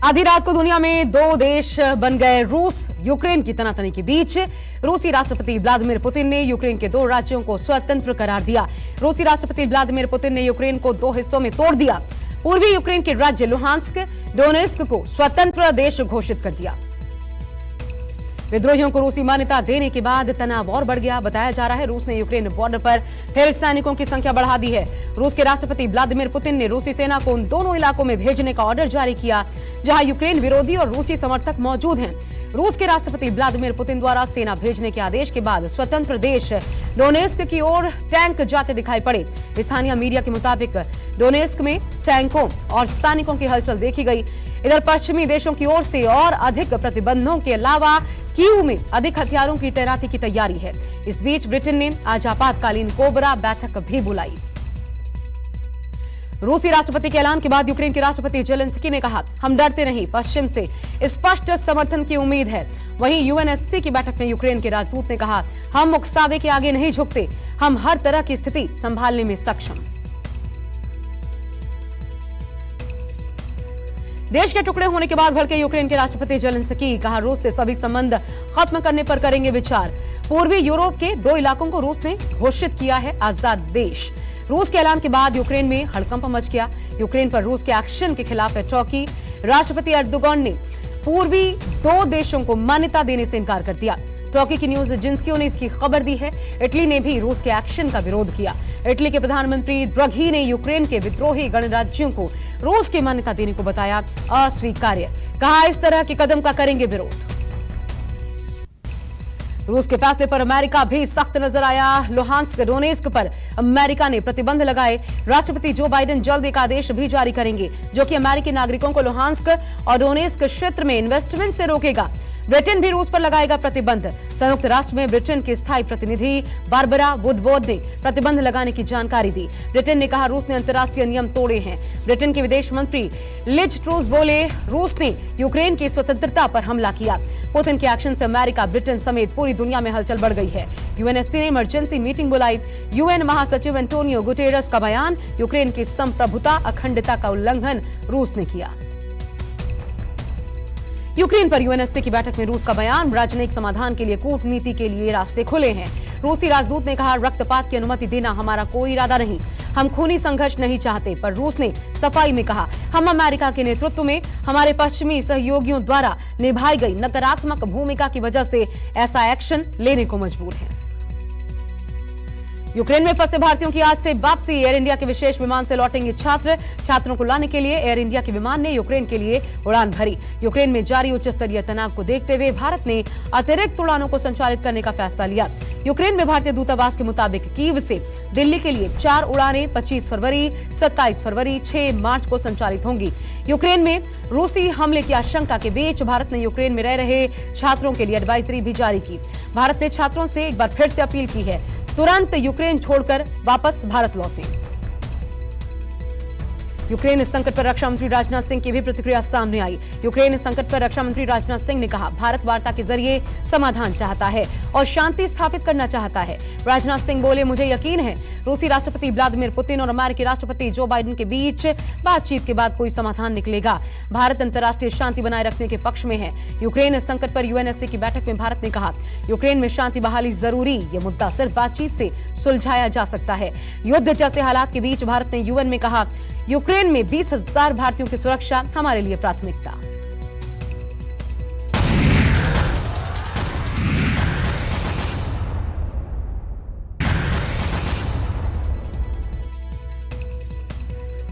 आधी रात को दुनिया में दो देश बन गए रूस यूक्रेन की तनातनी के बीच रूसी राष्ट्रपति व्लादिमीर पुतिन ने यूक्रेन के दो राज्यों को स्वतंत्र करार दिया। रूसी राष्ट्रपति व्लादिमीर पुतिन ने यूक्रेन को दो हिस्सों में तोड़ दिया। पूर्वी यूक्रेन के राज्य लुहांस्क, डोनेस्क को स्वतंत्र देश घोषित कर दिया। विद्रोहियों को रूसी मान्यता देने के बाद तनाव और बढ़ गया। बताया जा रहा है रूस ने यूक्रेन बॉर्डर पर फिर सैनिकों की संख्या बढ़ा दी है। रूस के राष्ट्रपति व्लादिमीर पुतिन ने रूसी सेना को उन दोनों इलाकों में भेजने का ऑर्डर जारी किया जहां यूक्रेन विरोधी और रूसी समर्थक मौजूद हैं। रूस के राष्ट्रपति व्लादिमीर पुतिन द्वारा सेना भेजने के आदेश के बाद स्वतंत्र देश डोनेस्क की ओर टैंक जाते दिखाई पड़े। स्थानीय मीडिया के मुताबिक डोनेस्क में टैंकों और सैनिकों की हलचल देखी गई। इधर पश्चिमी देशों की ओर से और अधिक प्रतिबंधों के अलावा कीव में अधिक हथियारों की तैनाती की तैयारी है। इस बीच ब्रिटेन ने आज आपातकालीन कोबरा बैठक भी बुलाई। रूसी राष्ट्रपति के ऐलान के बाद यूक्रेन के राष्ट्रपति जेलेंस्की ने कहा, हम डरते नहीं, पश्चिम से स्पष्ट समर्थन की उम्मीद है। वहीं यूएनएससी की बैठक में यूक्रेन के राजदूत ने कहा, हम उकसावे के आगे नहीं झुकते, हम हर तरह की स्थिति संभालने में सक्षम। देश के टुकड़े होने के बाद भड़के यूक्रेन के राष्ट्रपति जेलेंस्की कहा, रूस से सभी संबंध खत्म करने पर करेंगे विचार। पूर्वी यूरोप के दो इलाकों को रूस ने घोषित किया है आजाद देश। रूस के ऐलान के बाद यूक्रेन में हड़कंप मच गया। यूक्रेन पर रूस के एक्शन के खिलाफ टर्की राष्ट्रपति एर्दोगन ने पूर्वी दो देशों को मान्यता देने से इनकार कर दिया। टर्की की न्यूज एजेंसियों ने इसकी खबर दी है। इटली ने भी रूस के एक्शन का विरोध किया। इटली के प्रधानमंत्री ड्रघी ने यूक्रेन के विद्रोही गणराज्यों को रूस की मान्यता देने को बताया अस्वीकार्य। कहा, इस तरह के कदम का करेंगे विरोध। रूस के फैसले पर अमेरिका भी सख्त नजर आया। लुहांस्क, डोनेस्क पर अमेरिका ने प्रतिबंध लगाए। राष्ट्रपति जो बाइडेन जल्द एक आदेश भी जारी करेंगे जो कि अमेरिकी नागरिकों को लुहांस्क और डोनेस्क क्षेत्र में इन्वेस्टमेंट से रोकेगा। ब्रिटेन भी रूस पर लगाएगा प्रतिबंध। संयुक्त राष्ट्र में ब्रिटेन की स्थायी प्रतिनिधि बारबरा वुडवर्ड ने प्रतिबंध लगाने की जानकारी दी। ब्रिटेन ने कहा, रूस ने अंतर्राष्ट्रीय नियम तोड़े हैं। ब्रिटेन के विदेश मंत्री लिज ट्रूस बोले, रूस ने यूक्रेन की स्वतंत्रता पर हमला किया। पुतिन के एक्शन से अमेरिका, ब्रिटेन समेत पूरी दुनिया में हलचल बढ़ गई है। यूएनएससी ने इमरजेंसी मीटिंग बुलाई। यूएन महासचिव एंटोनियो गुटेरस का बयान, यूक्रेन की संप्रभुता, अखंडता का उल्लंघन रूस ने किया। यूक्रेन पर यूएनएससी की बैठक में रूस का बयान, राजनयिक समाधान के लिए कूटनीति के लिए रास्ते खुले हैं। रूसी राजदूत ने कहा, रक्तपात की अनुमति देना हमारा कोई इरादा नहीं, हम खूनी संघर्ष नहीं चाहते। पर रूस ने सफाई में कहा, हम अमेरिका के नेतृत्व में हमारे पश्चिमी सहयोगियों द्वारा निभाई गई नकारात्मक भूमिका की वजह से ऐसा एक्शन लेने को मजबूर हैं। यूक्रेन में फंसे भारतीयों की आज से वापसी। एयर इंडिया के विशेष विमान से लौटेंगे छात्र। छात्रों को लाने के लिए एयर इंडिया के विमान ने यूक्रेन के लिए उड़ान भरी। यूक्रेन में जारी उच्च स्तरीय तनाव को देखते हुए भारत ने अतिरिक्त उड़ानों को संचालित करने का फैसला लिया। यूक्रेन में भारतीय दूतावास के मुताबिक कीव से दिल्ली के लिए 4 उड़ानें 25 फरवरी, 27 फरवरी, 6 मार्च को संचालित होंगी। यूक्रेन में रूसी हमले की आशंका के बीच भारत ने यूक्रेन में रह रहे छात्रों के लिए एडवाइजरी भी जारी की। भारत ने छात्रों से एक बार फिर से अपील की है, तुरंत यूक्रेन छोड़कर वापस भारत लौटें। यूक्रेन संकट पर रक्षा मंत्री राजनाथ सिंह की भी प्रतिक्रिया सामने आई। यूक्रेन संकट पर रक्षा मंत्री राजनाथ सिंह ने कहा, भारत वार्ता के जरिए समाधान चाहता है और शांति स्थापित करना चाहता है। राजनाथ सिंह बोले, मुझे यकीन है रूसी राष्ट्रपति व्लादिमीर पुतिन और अमेरिकी राष्ट्रपति जो बाइडेन के बीच बातचीत के बाद कोई समाधान निकलेगा। भारत अंतर्राष्ट्रीय शांति बनाए रखने के पक्ष में है। यूक्रेन संकट पर यूएनएससी की बैठक में भारत ने कहा, यूक्रेन में शांति बहाली जरूरी, ये मुद्दा सिर्फ बातचीत से सुलझाया जा सकता है। युद्ध जैसे हालात के बीच भारत ने यूएन में कहा, यूक्रेन में 20,000 भारतीयों की सुरक्षा हमारे लिए प्राथमिकता।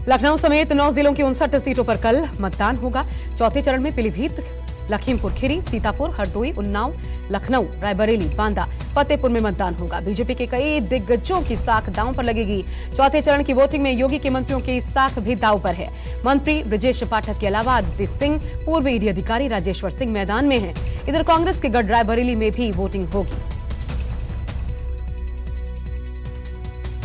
लखनऊ समेत 9 जिलों की 59 सीटों पर कल मतदान होगा। चौथे चरण में पीलीभीत, लखीमपुर खीरी, सीतापुर, हरदोई, उन्नाव, लखनऊ, रायबरेली, बांदा, फतेहपुर में मतदान होगा। बीजेपी के कई दिग्गजों की साख दांव पर लगेगी। चौथे चरण की वोटिंग में योगी के मंत्रियों की साख भी दांव पर है। मंत्री ब्रजेश पाठक के अलावा आदित्य सिंह, पूर्व ईडी अधिकारी राजेश्वर सिंह मैदान में हैं। इधर कांग्रेस के गढ़ रायबरेली में भी वोटिंग होगी।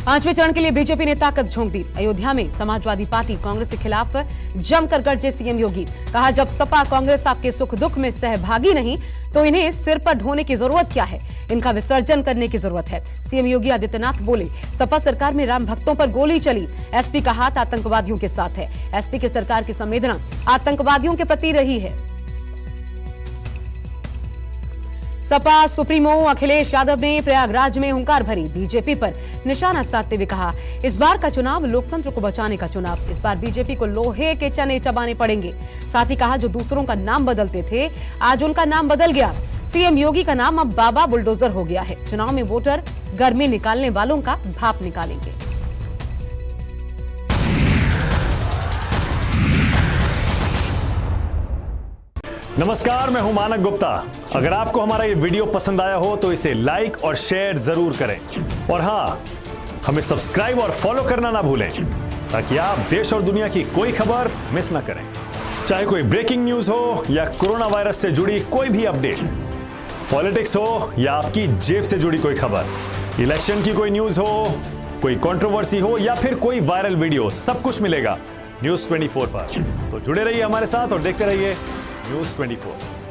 पांचवें चरण के लिए बीजेपी ने ताकत झोंक दी। अयोध्या में समाजवादी पार्टी कांग्रेस के खिलाफ जमकर गरजे सीएम योगी। कहा, जब सपा कांग्रेस आपके सुख दुख में सहभागी नहीं तो इन्हें सिर पर ढोने की जरूरत क्या है, इनका विसर्जन करने की जरूरत है। सीएम योगी आदित्यनाथ बोले, सपा सरकार में राम भक्तों पर गोली चली, एसपी का हाथ आतंकवादियों के साथ है। एसपी की सरकार की संवेदना आतंकवादियों के प्रति रही है। सपा सुप्रीमो अखिलेश यादव ने प्रयागराज में हुंकार भरी, बीजेपी पर निशाना साधते हुए कहा, इस बार का चुनाव लोकतंत्र को बचाने का चुनाव, इस बार बीजेपी को लोहे के चने चबाने पड़ेंगे। साथ ही कहा, जो दूसरों का नाम बदलते थे आज उनका नाम बदल गया। सीएम योगी का नाम अब बाबा बुलडोजर हो गया है। चुनाव में वोटर गर्मी निकालने वालों का भाप निकालेंगे। नमस्कार, मैं हूं मानक गुप्ता। अगर आपको हमारा ये वीडियो पसंद आया हो तो इसे लाइक और शेयर जरूर करें और हाँ, हमें सब्सक्राइब और फॉलो करना ना भूलें ताकि आप देश और दुनिया की कोई खबर मिस ना करें। चाहे कोई ब्रेकिंग न्यूज हो या कोरोना वायरस से जुड़ी कोई भी अपडेट, पॉलिटिक्स हो या आपकी जेब से जुड़ी कोई खबर, इलेक्शन की कोई न्यूज हो, कोई कंट्रोवर्सी हो या फिर कोई वायरल वीडियो, सब कुछ मिलेगा न्यूज़ 24 पर। तो जुड़े रहिए हमारे साथ और देखते रहिए न्यूज़ 24।